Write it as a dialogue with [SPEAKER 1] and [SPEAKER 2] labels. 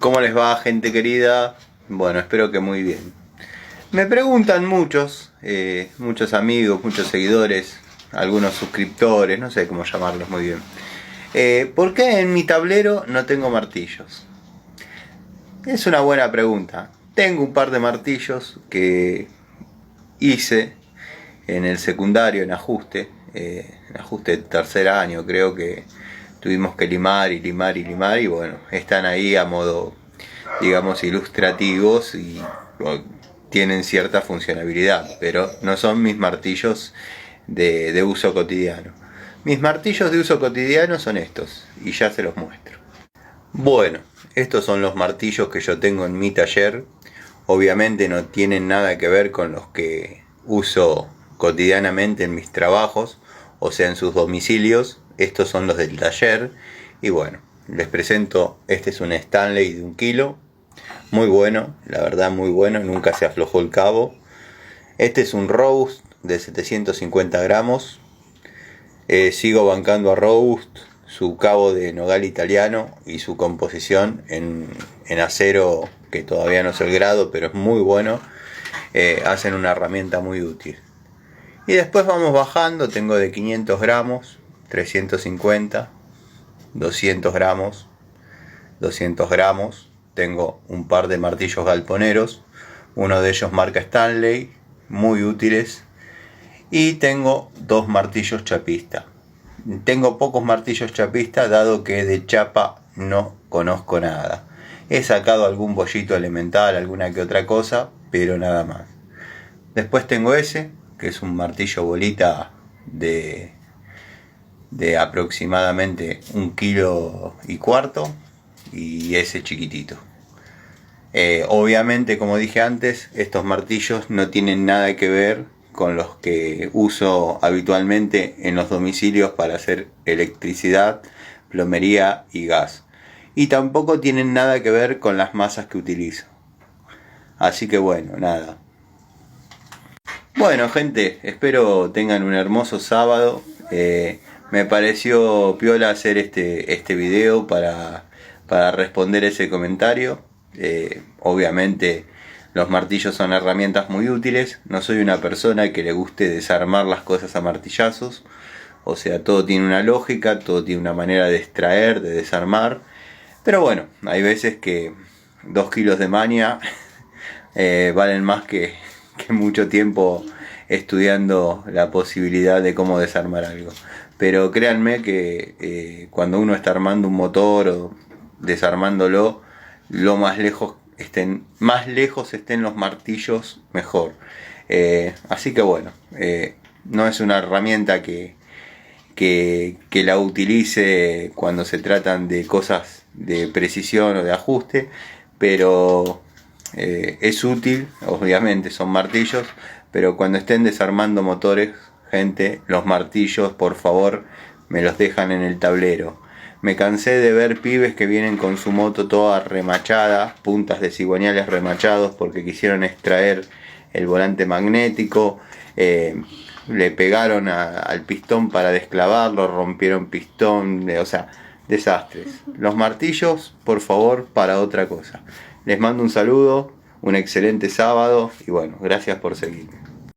[SPEAKER 1] ¿Cómo les va, gente querida? Bueno, espero que muy bien. Me preguntan muchos amigos, muchos seguidores, algunos suscriptores, no sé cómo llamarlos muy bien. ¿Por qué en mi tablero no tengo martillos? Es una buena pregunta. Tengo un par de martillos que hice en el secundario, en ajuste de tercer año, creo que tuvimos que limar y bueno, están ahí a modo, digamos, ilustrativos y tienen cierta funcionalidad, pero no son mis martillos de uso cotidiano. Mis martillos de uso cotidiano son estos, y ya se los muestro. Bueno, estos son los martillos que yo tengo en mi taller. Obviamente no tienen nada que ver con los que uso cotidianamente en mis trabajos, o sea, en sus domicilios. Estos son los del taller. Y bueno, les presento, este es un Stanley de 1 kilo. Muy bueno, la verdad muy bueno, nunca se aflojó el cabo. Este es un Robust de 750 gramos. Sigo bancando a Robust su cabo de nogal italiano y su composición en acero, que todavía no sé el grado, pero es muy bueno. Hacen una herramienta muy útil. Y después vamos bajando, tengo de 500 gramos, 350, 200 gramos, 200 gramos. Tengo un par de martillos galponeros, uno de ellos marca Stanley, muy útiles. Y tengo 2 martillos chapista. Tengo pocos martillos chapistas, dado que de chapa no conozco nada. He sacado algún bollito elemental, alguna que otra cosa, pero nada más. Después tengo ese, que es un martillo bolita de aproximadamente 1,25 kilos, y ese chiquitito. Obviamente, como dije antes, estos martillos no tienen nada que ver con los que uso habitualmente en los domicilios para hacer electricidad, plomería y gas. Y tampoco tienen nada que ver con las masas que utilizo. Así que bueno, nada. Bueno, gente, espero tengan un hermoso sábado. Me pareció piola hacer este video para responder ese comentario. Obviamente los martillos son herramientas muy útiles. No soy una persona que le guste desarmar las cosas a martillazos. O sea, todo tiene una lógica, todo tiene una manera de extraer, de desarmar. Pero bueno, hay veces que 2 kilos de maña valen más que mucho tiempo estudiando la posibilidad de cómo desarmar algo. Pero créanme que cuando uno está armando un motor o desarmándolo, lo más lejos estén los martillos, mejor. Así que bueno, no es una herramienta que la utilice cuando se tratan de cosas de precisión o de ajuste, pero es útil. Obviamente son martillos, pero cuando estén desarmando motores, gente, los martillos por favor me los dejan en el tablero. Me cansé de ver pibes que vienen con su moto toda remachada, puntas de cigüeñales remachados porque quisieron extraer el volante magnético. Le pegaron al pistón para desclavarlo, rompieron pistón, o sea, desastres. Los martillos, por favor, para otra cosa. Les mando un saludo, un excelente sábado y bueno, gracias por seguirme.